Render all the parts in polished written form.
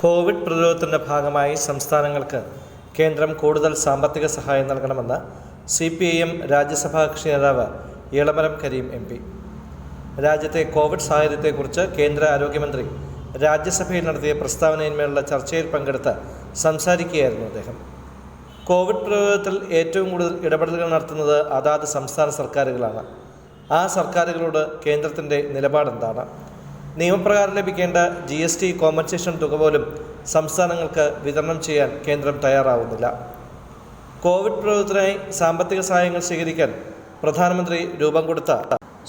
Covid പ്രതിരോധത്തിൻ്റെ ഭാഗമായി സംസ്ഥാനങ്ങൾക്ക് കേന്ദ്രം കൂടുതൽ സാമ്പത്തിക സഹായം നൽകണമെന്ന് CPIM രാജ്യസഭാ കക്ഷി നേതാവ് എളമരം കരീം MP. രാജ്യത്തെ കോവിഡ് സാഹചര്യത്തെക്കുറിച്ച് കേന്ദ്ര ആരോഗ്യമന്ത്രി രാജ്യസഭയിൽ നടത്തിയ പ്രസ്താവനയിന്മേലുള്ള ചർച്ചയിൽ പങ്കെടുത്ത് സംസാരിക്കുകയായിരുന്നു അദ്ദേഹം. കോവിഡ് പ്രതിരോധത്തിൽ ഏറ്റവും കൂടുതൽ ഇടപെടലുകൾ നടത്തുന്നത് അതാത് സംസ്ഥാന സർക്കാരുകളാണ്. ആ സർക്കാരുകളോട് കേന്ദ്രത്തിൻ്റെ നിലപാടെന്താണ്? നിയമപ്രകാരം ലഭിക്കേണ്ട GST കോമ്പൻസേഷൻ തുക പോലും സംസ്ഥാനങ്ങൾക്ക് വിതരണം ചെയ്യാൻ കേന്ദ്രം തയ്യാറാവുന്നില്ല. കോവിഡ് പ്രതിരോധത്തിനായി സാമ്പത്തിക സഹായങ്ങൾ സ്വീകരിക്കാൻ പ്രധാനമന്ത്രി രൂപം കൊടുത്ത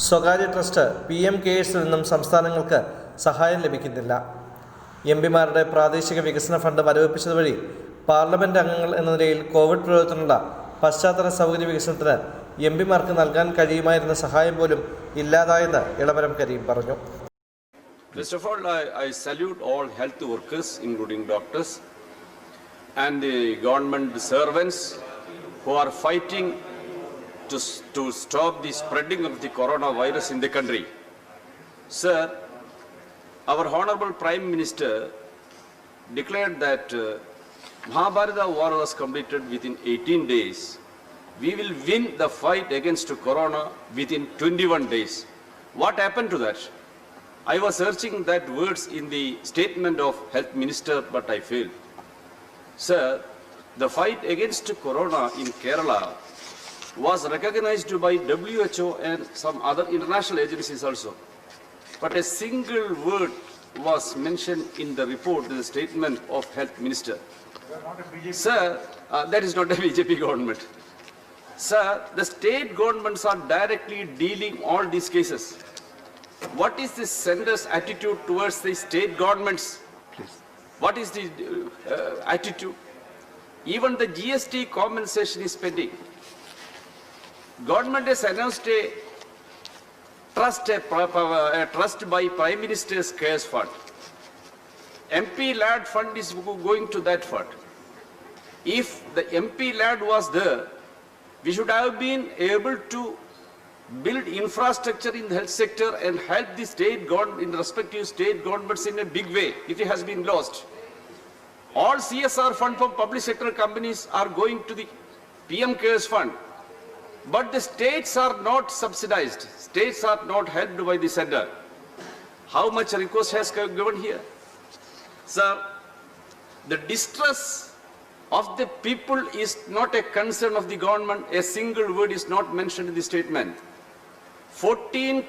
സ്വകാര്യ ട്രസ്റ്റ് PM CARES നിന്നും സംസ്ഥാനങ്ങൾക്ക് സഹായം ലഭിക്കുന്നില്ല. MPമാരുടെ പ്രാദേശിക വികസന ഫണ്ട് മരവിപ്പിച്ചത് വഴി പാർലമെൻറ്റ് അംഗങ്ങൾ എന്ന നിലയിൽ കോവിഡ് പ്രതിരോധത്തിനുള്ള പശ്ചാത്തല സൗകര്യ വികസനത്തിന് MPമാർക്ക് നൽകാൻ കഴിയുമായിരുന്ന സഹായം പോലും ഇല്ലാതായെന്ന് എളമരം കരീം പറഞ്ഞു. First of all, I salute all health workers, including doctors, and the government servants who are fighting to stop the spreading of the coronavirus in the country. Sir, our Honorable Prime Minister declared that Mahabharata war was completed within 18 days. We will win the fight against corona within 21 days. What happened to that? I was searching that words in the statement of Health Minister, but I failed. Sir, the fight against corona in Kerala was recognized by WHO and some other international agencies also. But a single word was mentioned in the report, in the statement of Health Minister. Sir, that is not a BJP government. Sir, the state governments are directly dealing all these cases. What is the center's attitude towards the state governments? Please. What is the attitude? Even the GST compensation is pending. Government has announced a trust by Prime Minister's CARES Fund. MP LAD fund is going to that fund. If the MP LAD was there, we should have been able to build infrastructure in the health sector and help the state government in respective state governments in a big way if it has been lost. All CSR fund from public sector companies are going to the PM CARES fund. But the states are not subsidized. States are not helped by the center. How much request has given here? Sir, the distress of the people is not a concern of the government. A single word is not mentioned in the statement. 15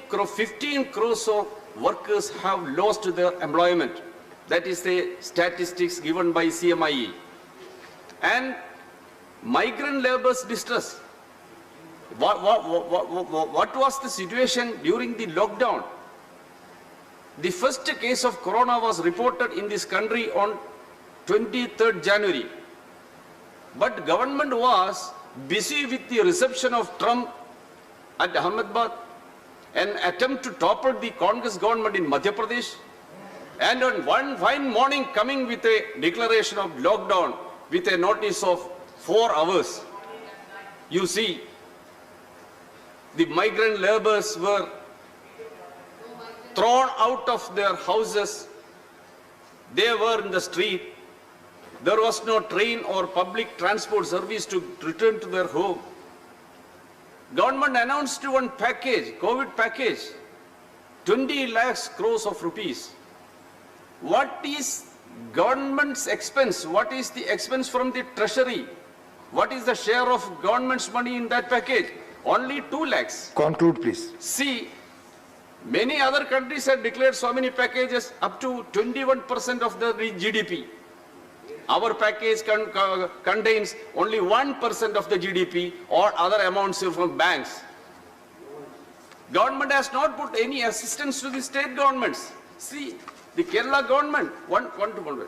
crores of workers have lost their employment. That is the statistics given by CMIE. And migrant labor's distress. What was the situation during the lockdown? The first case of corona was reported in this country on 23rd January. But government was busy with the reception of Trump at Ahmedabad, an attempt to topple the Congress government in Madhya Pradesh, and on one fine morning coming with a declaration of lockdown with a notice of 4 hours. You see, the migrant laborers were thrown out of their houses. They were in the street. There was no train or public transport service to return to their home. Government announced one package, COVID package, 20 lakhs crores of rupees. What is government's expense? What is the expense from the treasury? What is the share of government's money in that package? Only 2 lakhs. Conclude, please. See, many other countries have declared so many packages up to 21% of the GDP. Our package contains only 1% of the GDP or other amounts from banks. Government has not put any assistance to the state governments. See, the Kerala government, one to one.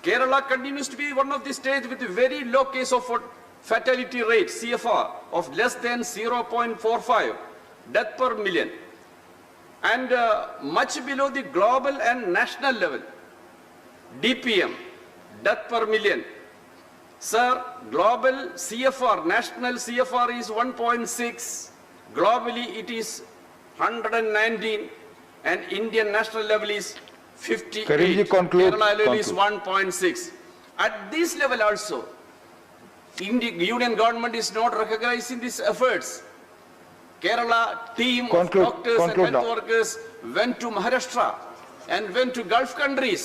Kerala continues to be one of the states with a very low case of fatality rate, CFR, of less than 0.45 death per million. And much below the global and national level. DPM, death per million. Sir, global CFR, national CFR is 1.6. Globally, it is 119, and Indian national level is 58. Karimji, conclude. Kerala level is 1.6. At this level also, Union government is not recognizing these efforts. Kerala team of doctors and health workers went to Maharashtra and went to Gulf countries.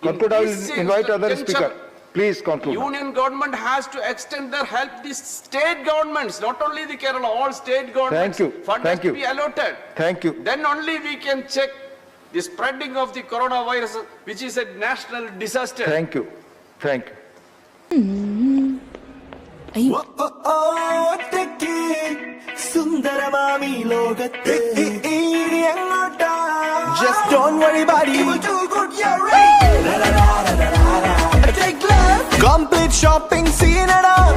Conclude. I will invite other speaker. Please conclude. Union government has to extend their help. The state governments, not only the Kerala, all state governments. Thank you. Fund Thank has you. to be allotted. Thank you. Then only we can check the spreading of the coronavirus, which is a national disaster. Thank you. Thank you. ഒറ്റയ്ക്ക് സുന്ദരമാമി ലോകത്ത് Just don't worry buddy, you will do good, you're right. Take love, complete shopping scene at all.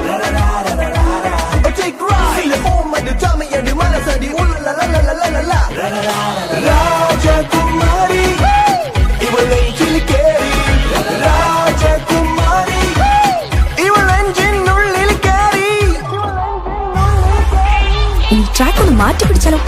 Take right, the home and the tummy and the manasadi, ooh la la la la la la la. Rajakumari, evil angel carry. Rajakumari, evil engine nullil carry. ഈ track ഒന്ന് മാറ്റി പിടിച്ചാലോ?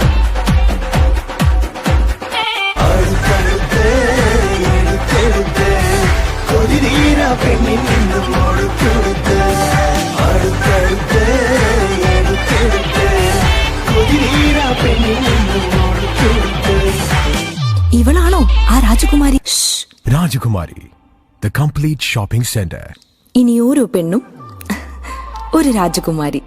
ഇവളാണോ ആ രാജകുമാരി? രാജകുമാരി, the complete shopping center. ഇനി ഓരോ പെണ്ണും ഒരു രാജകുമാരി.